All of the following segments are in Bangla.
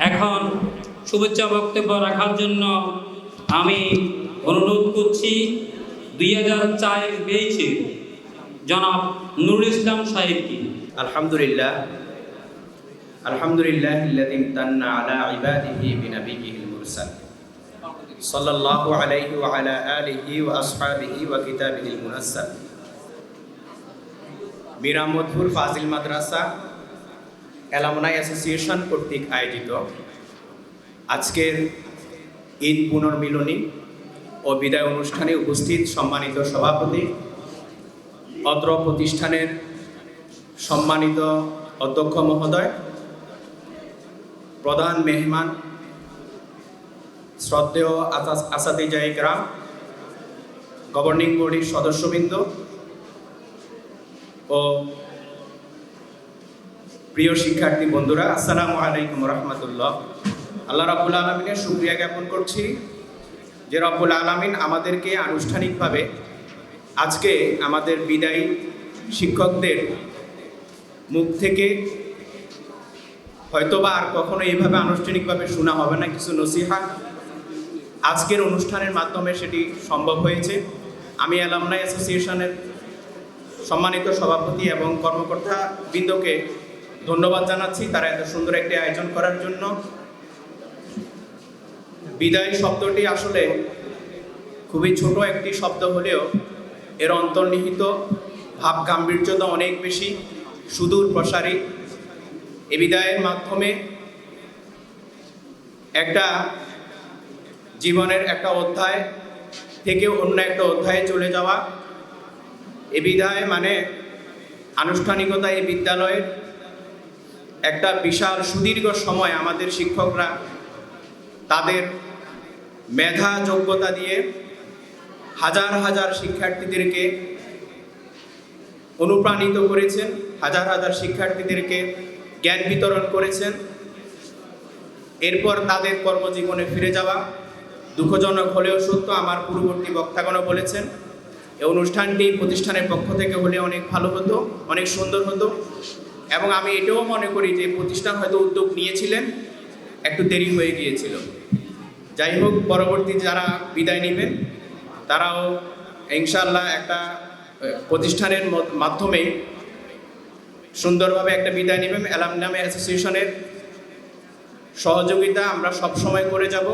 এখন শুভেচ্ছা বক্তব্য রাখার জন্য আমি অনুরোধ করছি 2004 পেয়েছে জনাব নুরুল ইসলাম সাহেবকে। আলহামদুলিল্লাহ আলহামদুলিল্লাহিল্লাযী ইমতান্না আলা ইবাদিহি বিনাবিয়িহিল মুরসাল সাল্লাল্লাহু আলাইহি ওয়া আলা আলিহি ওয়া আসহাবিহি ওয়া কিতাবিহিল মুনাজ্জাল। মিরামতপুর ফাজিল মাদ্রাসা অ্যালামনাই অ্যাসোসিয়েশন কর্তৃক আয়োজিত আজকের ঈদ পুনর্মিলনী ও বিদায় অনুষ্ঠানে উপস্থিত সম্মানিত সভাপতি, অত্র প্রতিষ্ঠানের সম্মানিত অধ্যক্ষ মহোদয়, প্রধান মেহমান, শ্রদ্ধেয় আসাতিজায়ে কেরাম, গভর্নিং বডির সদস্যবৃন্দ ও প্রিয় শিক্ষার্থী বন্ধুরা, আসসালামু আলাইকুম রহমতুল্লাহ। আল্লাহ রাব্বুল আলামিনের শুকরিয়া জ্ঞাপন করছি যে রব্বুল আলামিন আমাদেরকে আনুষ্ঠানিকভাবে আজকে আমাদের বিদায়ী শিক্ষকদের মুখ থেকে হয়তোবা আর কখনো এইভাবে আনুষ্ঠানিকভাবে শোনা হবে না কিছু নসিহা, আজকের অনুষ্ঠানের মাধ্যমে সেটি সম্ভব হয়েছে। আমি অ্যালামনাই অ্যাসোসিয়েশনের সম্মানিত সভাপতি এবং কর্মকর্তা বৃন্দকে ধন্যবাদ জানাচ্ছি তারা এত সুন্দর একটি আয়োজন করার জন্য। বিদায় শব্দটি আসলে খুবই ছোট একটি শব্দ হলেও এর অন্তর্নিহিত ভাব গাম্ভীর্যতা অনেক বেশি সুদূর প্রসারী। এ বিদায়ের মাধ্যমে একটা জীবনের একটা অধ্যায় থেকে অন্য একটা অধ্যায়ে চলে যাওয়া। এ বিদায় মানে আনুষ্ঠানিকতা। এই বিদ্যালয়ের একটা বিশাল সুদীর্ঘ সময় আমাদের শিক্ষকরা তাদের মেধা যোগ্যতা দিয়ে হাজার হাজার শিক্ষার্থীদেরকে অনুপ্রাণিত করেছেন, হাজার হাজার শিক্ষার্থীদেরকে জ্ঞান বিতরণ করেছেন। এরপর তাদের কর্মজীবনে ফিরে যাওয়া দুঃখজনক হলেও সত্য। আমার পূর্ববর্তী বক্তাগণও বলেছেন এই অনুষ্ঠানটি প্রতিষ্ঠানের পক্ষ থেকে হলে অনেক ভালো হতো, অনেক সুন্দর হতো। এবং আমি এটাও মনে করি যে প্রতিষ্ঠান হয়তো উদ্যোগ নিয়েছিলেন, একটু দেরি হয়ে গিয়েছিল। যাই হোক, পরবর্তী যারা বিদায় নেবেন তারাও ইনশাআল্লাহ একটা প্রতিষ্ঠানের মাধ্যমে সুন্দরভাবে একটা বিদায় নেবেন। অ্যালামনাই অ্যাসোসিয়েশনের সহযোগিতা আমরা সব সময় করে যাব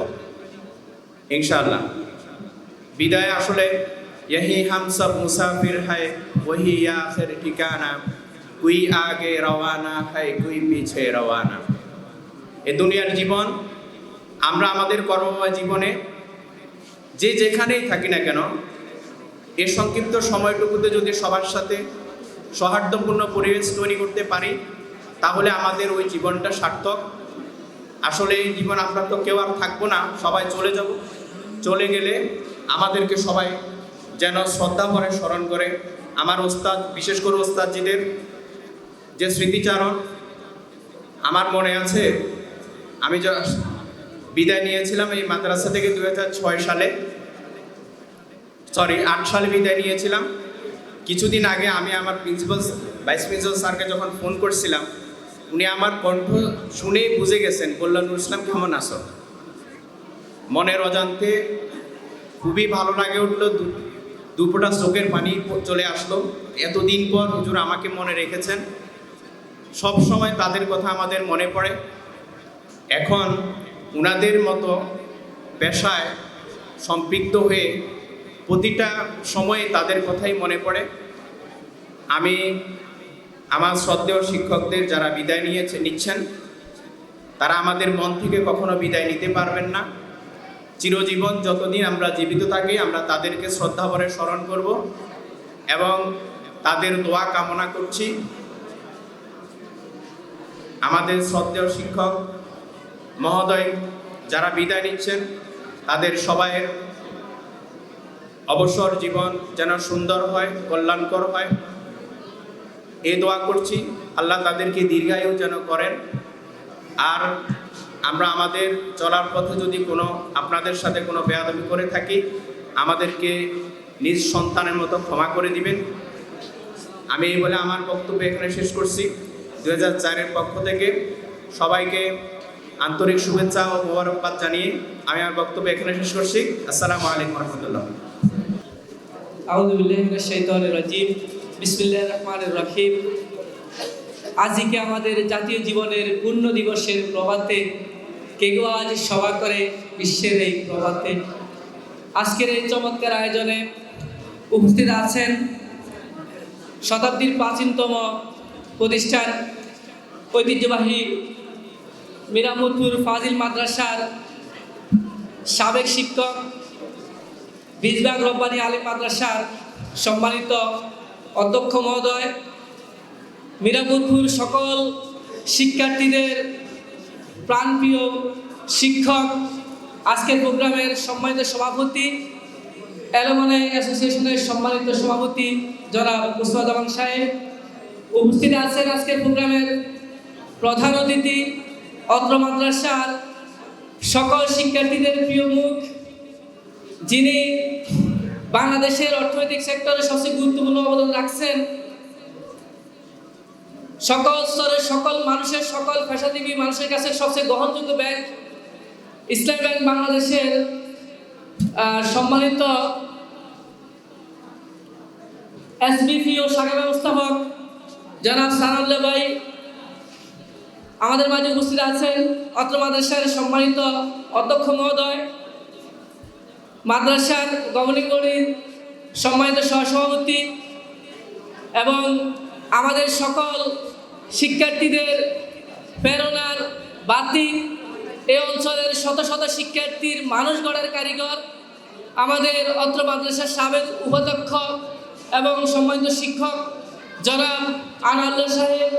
ইনশাআল্লাহ। বিদায় আসলে यही हम सब मुसाफिर है वही आखिर ठिकाना कोई आगे रवाना है कोई पीछे रवाना। এ দুনিয়ার জীবন, আমরা আমাদের কর্মময় জীবনে যে যেখানেই থাকি না কেন এর সংক্ষিপ্ত সময়টুকুতে যদি সবার সাথে সৌহার্দ্যপূর্ণ পরিবেশ তৈরি করতে পারি তাহলে আমাদের ওই জীবনটা সার্থক। আসলে এই জীবন আমরা তো কেউ আর থাকবো না, সবাই চলে যাব। চলে গেলে আমাদেরকে সবাই যেন শ্রদ্ধা ভরে স্মরণ করে। আমার ওস্তাদ, বিশেষ করে ওস্তাদজিদের যে স্মৃতিচারণ আমার মনে আছে। আমি বিদায় নিয়েছিলাম এই মাদ্রাসা থেকে 2006 সালে, 8 সালে বিদায় নিয়েছিলাম। কিছুদিন আগে আমি আমার ভাইস প্রিন্সিপাল স্যারকে যখন ফোন করছিলাম, উনি আমার কণ্ঠ শুনেই বুঝে গেছেন, বললেন নুরুল ইসলাম কেমন আছো। মনের অজান্তে খুবই ভালো লাগে উঠলো, দুপোটা চোখের পানি চলে আসলো। এতদিন পর হুজুর আমাকে মনে রেখেছেন, সব সময় তাদের কথা আমাদের মনে পড়ে। এখন উনাদের মতো পেশায় সম্পৃক্ত হয়ে প্রতিটা সময়ে তাদের কথাই মনে পড়ে। আমি আমার শ্রদ্ধেয় শিক্ষকদের যারা বিদায় নিচ্ছেন তারা আমাদের মন থেকে কখনো বিদায় নিতে পারবেন না। চিরজীবন যতদিন আমরা জীবিত থাকি আমরা তাদেরকে শ্রদ্ধা ভরে স্মরণ করব এবং তাদের দোয়া কামনা করছি। আমাদের শ্রদ্ধেয় শিক্ষক মহোদয় যারা বিদায় নিচ্ছেন তাদের সবাইয়ের অবসর জীবন যেন সুন্দর হয়, কল্যাণকর হয়, এই দোয়া করছি। আল্লাহ তাদেরকে দীর্ঘায়ু যেন করেন। আর আমরা আমাদের চলার পথে যদি আপনাদের সাথে কোনো বেয়াদবি করে থাকি আমাদেরকে নিজ সন্তানের মতো ক্ষমা করে দিবেন। আমি এই বলে আমার বক্তব্য এখানে শেষ করছি। 2004-এর পক্ষ থেকে সবাইকে আন্তরিক শুভেচ্ছা ও মোবারকবাদ জানিয়ে আমি আমার বক্তব্য এখানে শেষ করছি। আসসালামু আলাইকুম রহমতুল্লাহ। আউযু বিল্লাহি মিনাশ শাইতানির রাজিম। বিসমিল্লাহির রহমানির রহিম। আজকে আমাদের জাতীয় জীবনের পূর্ণ দিবসের প্রভাতে কেউ আজ সভা করে বিশ্বের এই প্রভাতে আজকের এই চমৎকার আয়োজনে উপস্থিত আছেন শতাব্দীর প্রাচীনতম প্রতিষ্ঠান ঐতিহ্যবাহী মিরামতপুর ফাজিল মাদ্রাসার সাবেক শিক্ষক বীজবাগ রব্বানী আলিম মাদ্রাসার সম্মানিত অধ্যক্ষ মহোদয়, মিরামতপুর সকল শিক্ষার্থীদের প্রাণপ্রিয় শিক্ষক, আজকের প্রোগ্রামের সম্মানিত সভাপতি, অ্যালুমনাই অ্যাসোসিয়েশনের সম্মানিত সভাপতি জনাব মুস্তফা জামান সাহেব, উপস্থিত আছেন আজকের প্রোগ্রামের প্রধান অতিথি অত্র মাদ্রাসার সকল শিক্ষার্থীদের প্রিয় মুখ, যিনি বাংলাদেশের অর্থনৈতিক সেক্টরে সবচেয়ে গুরুত্বপূর্ণ অবদান রাখছেন, সকল স্তরের সকল মানুষের, সকল পেশাজীবী মানুষের কাছে সবচেয়ে গ্রহণযোগ্য ব্যাংক ইসলামী ব্যাংক বাংলাদেশের সম্মানিত এসবিপি ও শাখা ব্যবস্থাপক জনাব সানাউল্লাহ ভাই আমাদের মাঝে উপস্থিত আছেন। অত্র মাদ্রাসার সম্মানিত অধ্যক্ষ মহোদয়, মাদ্রাসার গভর্নিং বডির সম্মানিত সহসভাপতি এবং আমাদের সকল শিক্ষার্থীদের প্রেরণার বাতি, এই অঞ্চলের শত শত শিক্ষার্থীর মানুষ গড়ার কারিগর, আমাদের অত্র মাদ্রাসার সাবেক উপাধ্যক্ষ এবং সম্মানিত শিক্ষক জনাব আনোয়ার সাহেব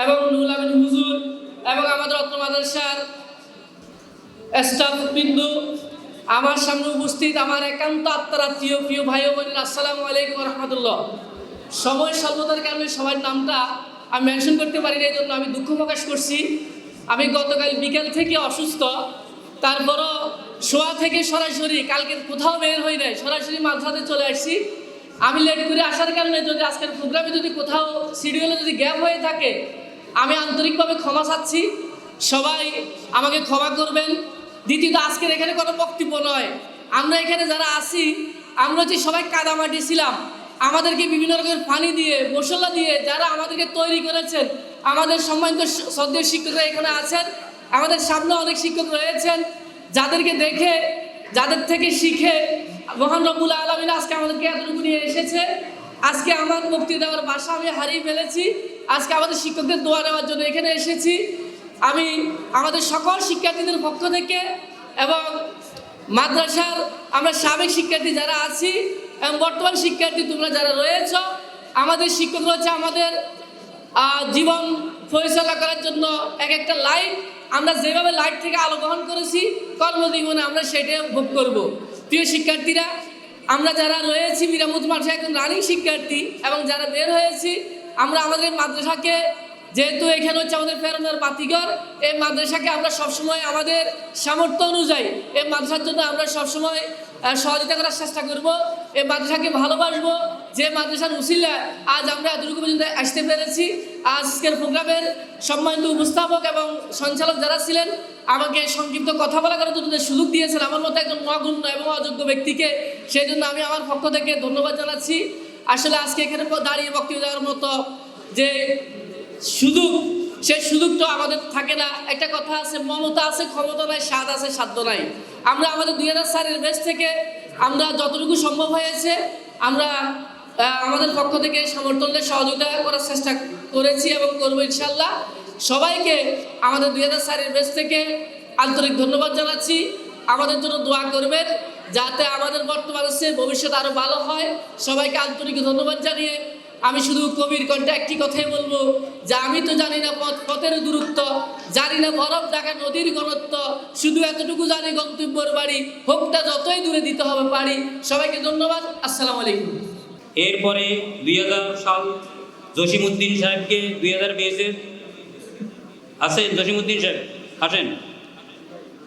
এবং নুরুল আমিন হুজুর এবং আমাদের অত্র মাদ্রাসার স্টাফ বিন্দু, আমার সামনে উপস্থিত আমার একান্ত আত্মারাত্মীয় প্রিয় ভাই ও বোনেরা, আসসালামু আলাইকুম রহমতুল্লাহ। সময় স্বল্পতার কারণে সবার নামটা আমি মেনশন করতে পারিনি, এই জন্য আমি দুঃখ প্রকাশ করছি। আমি গতকাল বিকেল থেকে অসুস্থ, তারপরও শোয়া থেকে সরাসরি কালকে কোথাও বের হই নাই, সরাসরি মাদ্রাসাতে চলে আসছি। আমি লেট করে আসার কারণে যদি আজকের প্রোগ্রামে যদি কোথাও শিডিউলে যদি গ্যাপ হয়ে থাকে, আমি আন্তরিকভাবে ক্ষমা চাচ্ছি, সবাই আমাকে ক্ষমা করবেন। দ্বিতীয়ত, আজকের এখানে কোনো বক্তব্য নয়, আমরা এখানে যারা আছি আমরা হচ্ছে সবাই কাদামাটি ছিলাম, আমাদেরকে বিভিন্ন রকমের পানি দিয়ে মশলা দিয়ে যারা আমাদেরকে তৈরি করেছেন, আমাদের সম্মানিত শ্রদ্ধেয় শিক্ষকরা এখানে আছেন, আমাদের সামনে অনেক শিক্ষক রয়েছেন, যাদেরকে দেখে যাদের থেকে শিখে মহান রব্বুল আলামিন আজকে আমাদেরকে এতটুকু নিয়ে এসেছে। আজকে আমার বক্তৃতা দেওয়ার ভাষা আমি হারিয়ে ফেলেছি, আজকে আমাদের শিক্ষকদের দোয়া নেওয়ার জন্য এখানে এসেছি। আমি আমাদের সকল শিক্ষার্থীদের পক্ষ থেকে এবং মাদ্রাসার আমরা সাবেক শিক্ষার্থী যারা আছি এবং বর্তমান শিক্ষার্থী তোমরা যারা রয়েছ, আমাদের শিক্ষকরা হচ্ছে আমাদের জীবন পরিচালনা করার জন্য এক একটা লাইট, আমরা যেভাবে লাইট থেকে আলো গ্রহণ করেছি কর্মজীবনে আমরা সেটাই ভোগ করব। প্রিয় শিক্ষার্থীরা, আমরা যারা রয়েছি মিরামতপুর মাদ্রাসা একজন রানিং শিক্ষার্থী এবং যারা বের হয়েছি, আমরা আমাদের মাদ্রাসাকে, যেহেতু এখানে হচ্ছে আমাদের প্রেরণার বাতিঘর, এই মাদ্রাসাকে আমরা সবসময় আমাদের সামর্থ্য অনুযায়ী এই মাদ্রাসার জন্য আমরা সবসময় সহযোগিতা করার চেষ্টা করব, এই মাদ্রাসাকে ভালোবাসবো। যে মাদ্রাসার উসিলায় আজ আমরা এতটুকু পর্যন্ত আসতে পেরেছি। আজকের প্রোগ্রামের সম্মানিত উপস্থাপক এবং সঞ্চালক যারা ছিলেন, আমাকে সংক্ষিপ্ত কথা বলা করার জন্য সুযোগ দিয়েছেন আমার মতো একজন নগণ্য এবং অযোগ্য ব্যক্তিকে, সেই জন্য আমি আমার পক্ষ থেকে ধন্যবাদ জানাচ্ছি। আসলে আজকে এখানে দাঁড়িয়ে বক্তব্য দেওয়ার মতো যে সুযোগ, সেই সুযোগটা আমাদের থাকে না। একটা কথা আছে, মমতা আছে ক্ষমতা নাই, স্বাদ আছে সাধ্য নাই। আমরা আমাদের 2000 সালের বেশ থেকে আমরা যতটুকু সম্ভব হয়েছে আমরা আমাদের পক্ষ থেকে সমর্থনকে সহযোগিতা করার চেষ্টা করেছি এবং করবো ইনশাল্লাহ। সবাইকে আমাদের 2000 সালের বেশ থেকে আন্তরিক ধন্যবাদ জানাচ্ছি। আমাদের জন্য দোয়া করবেন যাতে আমাদের বর্তমানে ভবিষ্যৎ আরও ভালো হয়। সবাইকে আন্তরিক ধন্যবাদ জানিয়ে আমি শুধু কবির কণ্ঠে একটি কথাই বলবো যে আমি তো জানি না পথের দূরত্ব, জানি না বরফ ঢাকা নদীর ঘনত্ব, শুধু এতটুকু জানি গন্তব্যের বাড়ি, হোকটা যতই দূরে দিতে হবে পারি। সবাইকে ধন্যবাদ, আসসালামু আলাইকুম। এরপরে 2000 সাল জসিমউদ্দিন সাহেবকে 2022-এর আছেন জসিমউদ্দিন সাহেব, আসেন,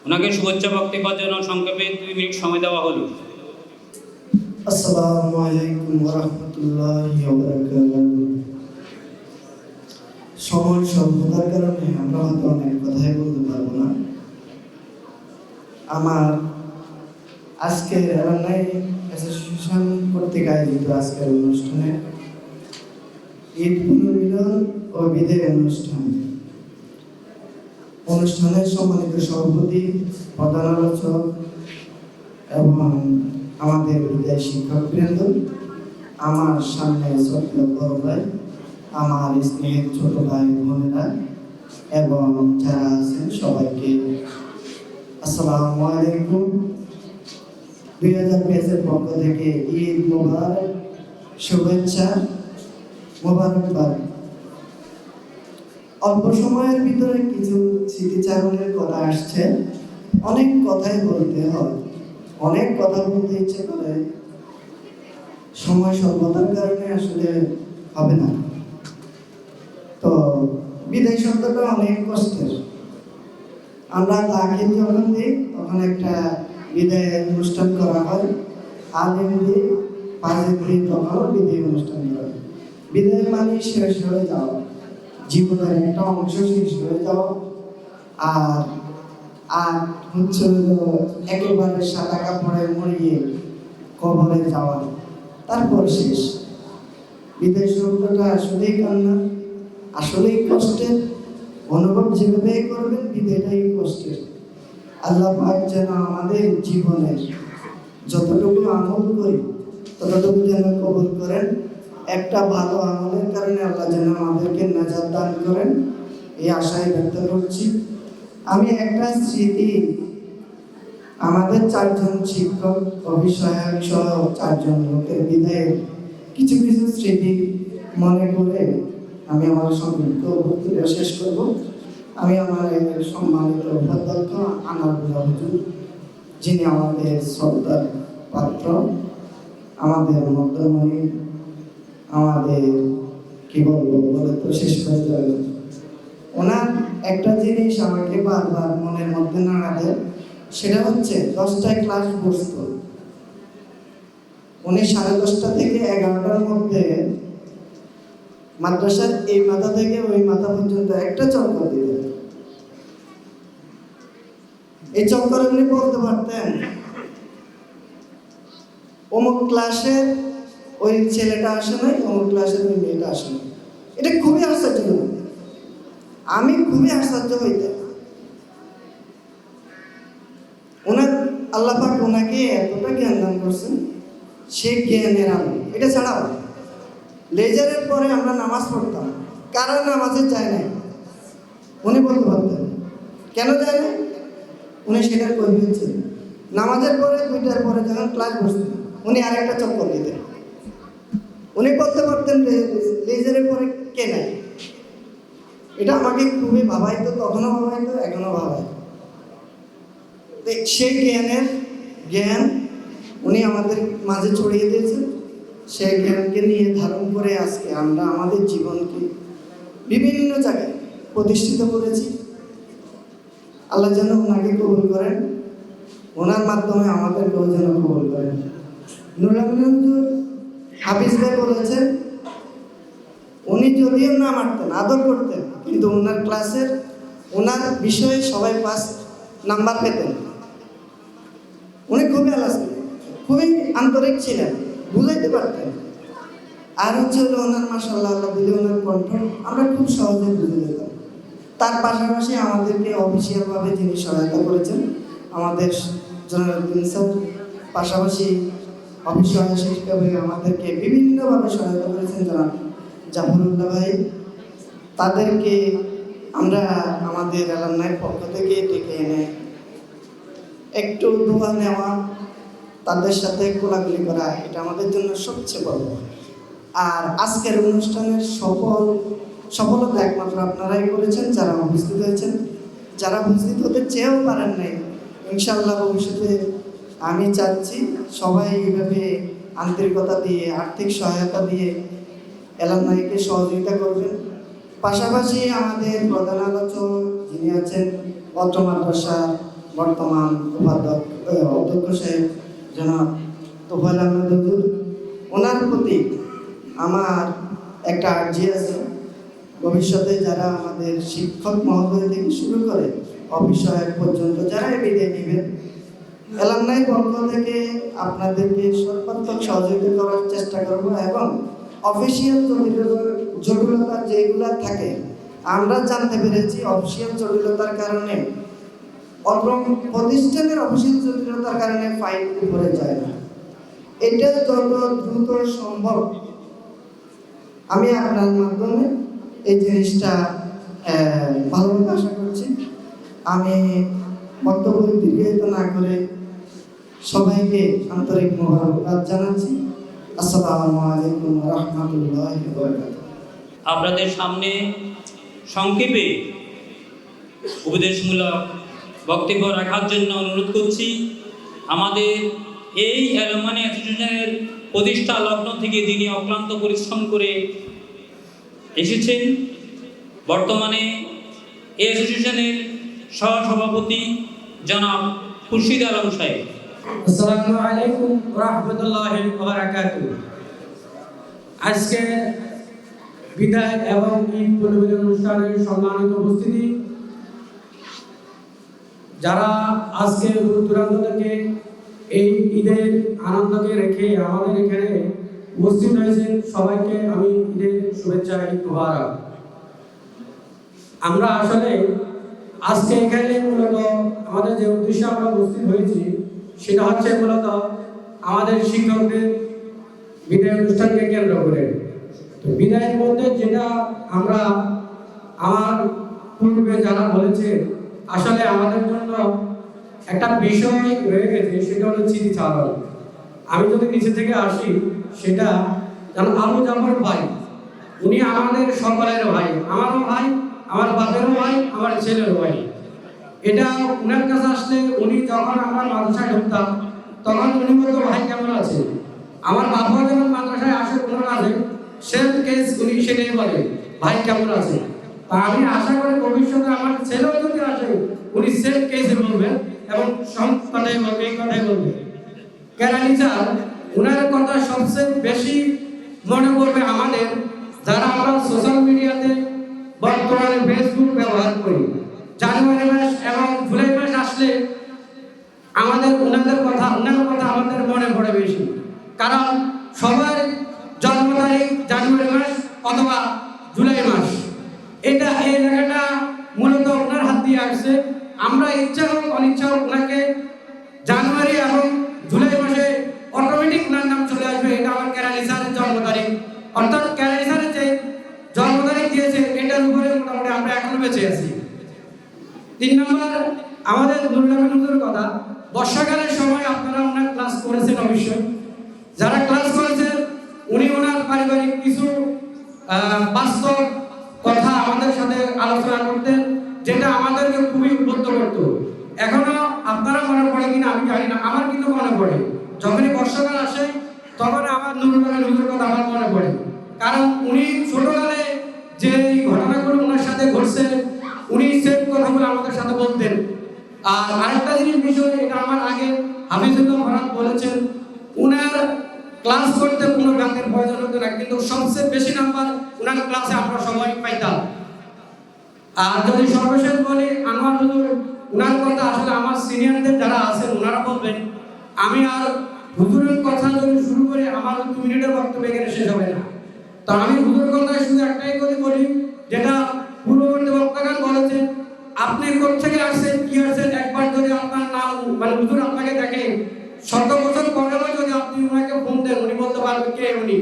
ওনাকে শুভেচ্ছা বক্তব্যের জন্য সংক্ষেপে 2 মিনিট সময় দেওয়া হলো। আসসালামু আলাইকুম ওয়া রাহমাতুল্লাহি ওয়া বারাকাতুহু। সময় স্বল্পতার কারণে আমরা হয়তো অনেক কথাই বলতে পারবো না। আমার আজকের অ্যালামনাই অ্যাসোসিয়েশন কর্তৃক আয়োজিত আজকের অনুষ্ঠানে ঈদ পুনর্মিলন ও বিদায় অনুষ্ঠানের সম্মানিত সভাপতি, প্রধান আলোচক এবং আমাদের বিদায় শিক্ষক বৃন্দ, আমার সামনে ছোট বড় ভাই, আমার স্নেহের ছোট ভাই বোনেরা এবং যারা আছেন সবাইকে আসসালামু আলাইকুম। 2022 পক্ষ থেকে ঈদ মোবারক, শুভেচ্ছা, মোবারকবাদ। অল্প সময়ের ভিতরে কিছু স্মৃতিচারণের কথা আসছে। অনেক কথাই বলতে হয়, অনেক কথা বলতে ইচ্ছে করে, সময় স্বল্পতার কারণে আসলে হবে না। তো বিদায় শব্দটা অনেক কষ্টের। আমরা দাখিল যখন দিই তখন একটা বিদায় অনুষ্ঠান করা হয়, আলিম দিই, পাঁচের দিন তখনও বিদায় অনুষ্ঠান করা হয়। বিদায় মানে শেষ হয়ে যাওয়া, জীবনের একটা অংশ শেষ হয়ে যাওয়া। আর হচ্ছে একেবারে সাদা কাপড়ে মরিয়ে কবরে যাওয়া, তারপর শেষ। বিদায় শব্দটা আসলেই কান্না, আসলেই কষ্টের। অনুভব যেভাবে করবেন বিদায়টাই কষ্টের। আল্লাহ পাক যেন আমাদের জীবনের যতটুকু আমল করি ততটুকু যেন কবুল করেন। একটা ভালো আমলের কারণে আল্লাহ যেন আমাদেরকে নাজাত দান করেন, এই আশায় ব্যক্ত করছি। আমি একটা স্মৃতি, আমাদের 4 জন শিক্ষক, অভিষয়ক সহ 4 জন লোকের বিদায়ের কিছু কিছু স্মৃতি মনে করে আমি আমার সংক্ষিপ্ত বক্তব্য শেষ করব। আমি আমার সম্মানিত অধ্যক্ষ আনারুল্লাহ হুজুর, যিনি আমাদের শ্রদ্ধার পাত্র, আমাদের মধ্যমণি, আমাদের কি বলবো বলে তো শেষ করে যাবে। ওনার একটা জিনিস আমাকে বারবার মনের মধ্যে নাড়া দেয়, সেটা হচ্ছে 10টায় ক্লাস বসত, উনি 10:30 থেকে 11টার মধ্যে মাদ্রাসার এই মাথা থেকে ওই মাথা পর্যন্ত একটা চক্কর দিতেন। এই চক্কর উনি বলতে পারতেন অমুক ক্লাসের ওই ছেলেটা আসে নাই, অমুক ক্লাসের ওই মেয়েটা আসে নাই। এটা খুবই আশ্চর্য, আমি খুবই আশ্চর্য হইতাম। ওনার আল্লাহ পাক ওনাকে এতটা জ্ঞান দান করছেন, সে জ্ঞানের আলো। এটা ছাড়াও লেজারের পরে আমরা নামাজ পড়তাম, কারণ নামাজে যায় নাই, উনি বলতে পারতেন কেন যায় না, উনি সেটার কৈফিয়ত ছিলেন। নামাজের পরে 2টার পরে যখন ক্লাস বসতেন উনি আরেকটা চক্কর দিতেন। উনি বলতে পারতেন লেজারের পরে কে নাই। এটা আমাকে খুবই ভাবাইতো, তখনও ভাবাইতো, এখনো ভাবাই। সেই জ্ঞান উনি আমাদের মাঝে ছড়িয়ে দিয়েছেন। সেই জ্ঞানকে নিয়ে ধারণ করে আজকে আমরা আমাদের জীবনকে বিভিন্ন জায়গায় প্রতিষ্ঠিত করেছি। আল্লাহ যেন ওনাকে কবুল করেন, ওনার মাধ্যমে আমাদেরকেও যেন কবুল করেন। নুরুল আমিন হুজুর হাফিজ ভাই বলেছেন, উনি যদিও না মারতেন, আদর করতেন, কিন্তু ওনার ক্লাসের ওনার বিষয়ে সবাই 5 নাম্বার পেতেন। উনি খুবই খুবই আন্তরিক ছিলেন, বুঝাইতে পারতেন। আর হচ্ছে ওনার মাশাআল্লাহ আল্লাহ বলে ওনার কণ্ঠ আমরা খুব সহজে বুঝে যেতাম। তার পাশাপাশি আমাদেরকে অফিসিয়ালভাবে যিনি সহায়তা করেছেন আমাদের জনারুদ্দিন স্যার, পাশাপাশি অফিস সহায়ক হিসেবে আমাদেরকে বিভিন্নভাবে সহায়তা করেছেন জনাব জাফরুল্লাহ ভাই। তাদেরকে আমরা আমাদের অ্যালামনাইয়ের পক্ষ থেকে ডেকে এনে একটু দোয়া নেওয়া, তাদের সাথে কোলাকুলি করা, এটা আমাদের জন্য সবচেয়ে বড়। আর আজকের অনুষ্ঠানের সফলতা একমাত্র আপনারাই করেছেন, যারা উপস্থিত হয়েছেন। যারা উপস্থিত হতে চেয়েও পারেন নাই, ইনশাআল্লাহ ভবিষ্যতে আমি চাচ্ছি সবাই এইভাবে আন্তরিকতা দিয়ে, আর্থিক সহায়তা দিয়ে অ্যালামনাইকে সহযোগিতা করবেন। পাশাপাশি আমাদের প্রধান আলোচক যিনি আছেন অত্র মাদ্রাসার বর্তমান অধ্যক্ষ সাহেব জনাব তোফায়েল আহমেদ হুজুর, ওনার প্রতি আমার একটা আর্জি আছে, ভবিষ্যতে যারা আমাদের শিক্ষক মহোদয় থেকে শুরু করে অফিস সহায়ক পর্যন্ত যারা বিদায় নেবেন, এলামনাই পক্ষ থেকে আপনাদেরকে সর্বাত্মক সহযোগিতা করার চেষ্টা করব এবং অফিসিয়াল জটিলতা যেগুলো থাকে আমরা জানতে পেরেছি অফিসিয়াল জটিলতার কারণে অত্র প্রতিষ্ঠানের অফিসিয়াল জটিলতার কারণে ফাইল উপরে যায় না। এটা যত দ্রুত সম্ভব আমি আপনার মাধ্যমে এই জিনিসটা ভালোভাবে আশা করছি। আমি বক্তব্য দীর্ঘায়িত না করে সবাইকে আন্তরিক মোবারকবাদ জানাচ্ছি। আসসালামু আলাইকুম ওয়া রাহমাতুল্লাহি ওয়া বারাকাতুহু। আপনাদের সামনে সংক্ষেপে উপদেশমূলক বক্তব্য রাখার জন্য অনুরোধ করছি। আমাদের এই অ্যালুমিনি অ্যাসোসিয়েশনের প্রতিষ্ঠা লগ্ন থেকে যিনি অক্লান্ত পরিশ্রম করে এসেছেন, বর্তমানে এই অ্যাসোসিয়েশনের সহসভাপতি জনাব খুরশিদ আলম সাহেব। আসসালামু আলাইকুম ওয়া রাহমাতুল্লাহি ওয়া বারাকাতুহু। আজকে বিদায় এবং ঈদ পূর্বের অনুষ্ঠানের সম্মানিত উপস্থিতি, যারা আজকে দূর দূরান্ত থেকে এই ঈদের আনন্দকে রেখে আমাদের এখানে উপস্থিত হয়েছেন, সবাইকে আমি ঈদের শুভেচ্ছা, ঈদ মুবারক। আমরা আসলে আজকে এখানে মূলত আমাদের যে উদ্দেশ্যে আমরা উপস্থিত হয়েছি সেটা হচ্ছে মূলত আমাদের শিক্ষকদের বিদায় অনুষ্ঠানকে কেন্দ্র করে। তো বিদায়ের মধ্যে যেটা আমরা আমার পূর্বে যারা বলেছে, আসলে আমাদের জন্য একটা বিষয় রয়ে গেছে, সেটা হলো স্মৃতিচারণ। আমি যদি নিচে থেকে আসি, সেটা যেন আবু জাফর ভাই, উনি আমাদের সকলের ভাই, আমারও ভাই, আমার বাপেরও ভাই, আমার ছেলেরও ভাই। এটা উনার কাছে আসলে উনি যখন আমরা মাদ্রাসায় ঢুকতাম তখন উনি বলতো ভাই কেমন আছে। আমার বাবা যখন মাদ্রাসায় আসে কোনো কাজে সেম কেস উনি সেটাই বলে ভাই কেমন আছে। তা আমি আশা করি ভবিষ্যতে আমার ছেলেও যদি আসে উনি সেম কেসে বলবেন এবং সব কথাই বলবে, এই কথাই বলবে। কেরানি স্যার উনার কথা সবচেয়ে বেশি মনে পড়বে আমাদের যারা আমরা সোশ্যাল মিডিয়াতে বর্তমানে ফেসবুক ব্যবহার করি। জানুয়ারি মাস এবং জুলাই মাস আসলে আমাদের ওনার কথা আমাদের মনে পড়ে বেশি, কারণ সবার জন্ম তারিখ জানুয়ারি মাস অথবা জুলাই মাস। এটা এই লেখাটা মূলত ওনার হাত দিয়ে আসছে। আমরা ইচ্ছা হোক অনিচ্ছা হোক ওনাকে জানুয়ারি এবং জুলাই মাসে অটোমেটিক ওনার নাম চলে আসবে। এটা আমার কেরানি স্যারের জন্ম তারিখ, অর্থাৎ কেরানি স্যারের যে জন্ম তারিখ দিয়েছে এটার উপরে মোটামুটি আমরা এখনো বেঁচে আছি। 3 নম্বর আমাদের নুরুল কথা, বর্ষাকালের সময় আপনারা ওনার ক্লাস করেছেন অবশ্যই। যারা ক্লাস করেছেন উনি ওনার পারিবারিক কিছু বাস্তব কথা আমাদের সাথে আলোচনা করতেন, যেটা আমাদেরকে খুবই উদ্বুদ্ধ করত। এখনো আপনারা মনে পড়ে কিনা আমি জানি না, আমার কিন্তু মনে পড়ে। যখনই বর্ষাকাল আসে তখন আমার নুরুল কথা আমার মনে পড়ে, কারণ উনি ছোটকালে যে ঘটনাগুলো ওনার সাথে ঘটছে উনি সেই কথাগুলো আমাদের সাথে বলতেন। আর আরেকটা জিনিস বিষয়, এটা আমার আগে হাফিজুল্লাহ ফরাদ বলেছেন, উনার ক্লাস করতে কোনো গানের প্রয়োজন হতো না, কিন্তু সবচেয়ে বেশি নাম্বার উনার ক্লাসে আমরা সবাই পাইতাম। আর যদি সর্বশেষ বলি আনোয়ার হুজুর, উনার কথা আসলে আমার সিনিয়রদের যারা আছেন ওনারা বলবেন, আমি আর হুজুরের কথা যদি শুরু করি আমার 2 মিনিটের বক্তব্য এখানে শেষ হবে না। তো আমি হুজুরের কথা শুধু একটাই করে বলি, যেটা পূর্ববর্তী বক্তাগণ বলেছেন, আপনি কোথা থেকে আসছেন কি আসছেন, একবার যদি আপনার নাম মানে হুজুর আপনাকে দেখে 100 বছর পরেও যদি আপনি ওনাকে ফোন দেন উনি বলতে পারবেন কে উনি,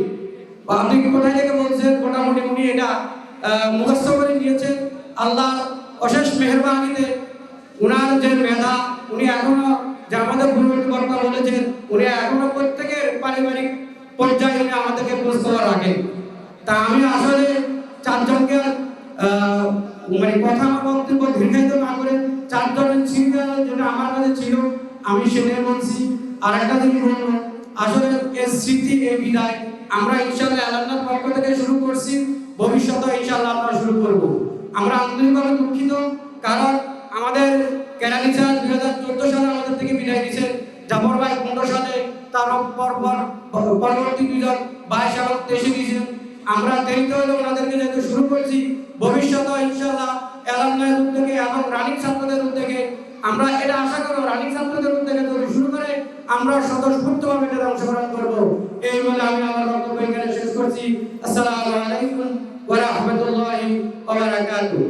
বা আপনি কোথায় থেকে বলছেন, মোটামুটি উনি এটা মুখস্থ করে নিয়েছেন। আল্লাহ অশেষ মেহেরবানিতে উনার যে মেধা, উনি এখনো যে আমাদের পূর্ববর্তী বক্তা বলেছেন, উনি এখনো প্রত্যেকের পারিবারিক পর্যায়ে উনি আমাদেরকে খোঁজখবর রাখেন। তা আমি আসলে 4 জনকে মানে কথা আমার বক্তব্য দীর্ঘায়িত না করে 4 জনের চিন্তা যেটা আমার কাছে ছিল আমি সেটাই বলছি। আর একটা জিনিস বলবো, আসলে এই স্মৃতি এই বিদায় আমরা ইনশাআল্লাহ আল্লাহর পক্ষ থেকে শুরু করছি, ভবিষ্যতে ইনশাআল্লাহ আমরা শুরু করব। আমরা আন্তরিকভাবে দুঃখিত, কারণ আমাদের কেরানি স্যার 2014 সালে আমাদের থেকে বিদায় নিয়েছেন, জাফর ভাই 15 সালে, তার পরবর্তী 2 জন 22 এবং 23 দিয়েছেন। আমরা দেরিতে হলেও ওনাদেরকে যেহেতু শুরু করছি, ভবিষ্যতে ইনশাআল্লাহ অ্যালামনাইয়ের উদ্যোগে এবং রানিং ছাত্রদের উদ্যোগে আমরা এটা আশা করব রানিং ছাত্রদের থেকে যদি শুরু করে আমরা স্বতঃস্ফূর্তভাবে এটাতে অংশগ্রহণ করব। এই বলে আমি আমার বক্তব্য এখানে শেষ করছি। আসসালামু আলাইকুম ওয়া রাহমাতুল্লাহি ওয়া বারাকাতুহু।